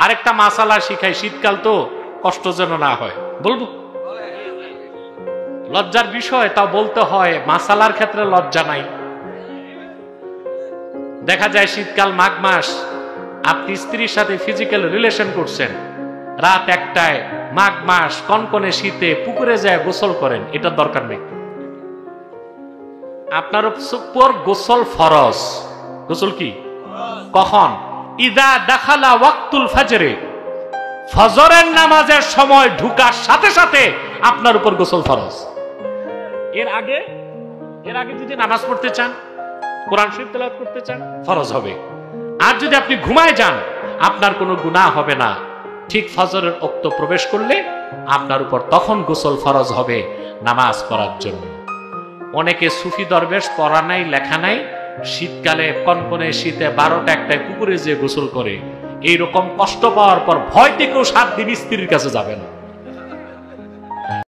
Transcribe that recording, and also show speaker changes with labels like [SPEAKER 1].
[SPEAKER 1] আরেকটা মাসালা শিখাই, শীতকাল তো কষ্ট যেন না হয়, বলবো? লজ্জার বিষয় তাও বলতে হয়, মাসালার ক্ষেত্রে লজ্জা নাই। দেখা যায় শীতকাল মাঘ মাস, আপনি স্ত্রীর সাথে ফিজিক্যাল রিলেশন করছেন, রাত 1টায়, মাঘ মাস, কনকনে শীতে পুকুরে যায় গোসল করেন, এটার দরকার নেই। আপনার উপর গোসল ফরজ। গোসল কি? কখন? ইদা দাখালা ওয়াক্তুল ফাজরে, ফজরের নামাজের সময় ঢুকার সাথে সাথে আপনার উপর গোসল ফরজ। এর আগে যদি নামাজ পড়তে চান, কোরআন শরীফ তেলাওয়াত করতে চান, ফরজ হবে। আর যদি আপনি ঘুমায় যান, আপনার কোনো গুনাহ হবে না। ঠিক ফজরের ওক্ত প্রবেশ করলে আপনার উপর তখন গোসল ফরজ হবে নামাজ পড়ার জন্য। অনেকে সুফি দরবেশ, পড়া নাই লেখা নাই, শীতকালে কনকনে শীতে 12টা 1টায় পুকুরে যেয়ে গোসল করে। এইরকম কষ্ট পাওয়ার পর ভয় থেকেও 7 দিন স্ত্রীর কাছে যাবে না।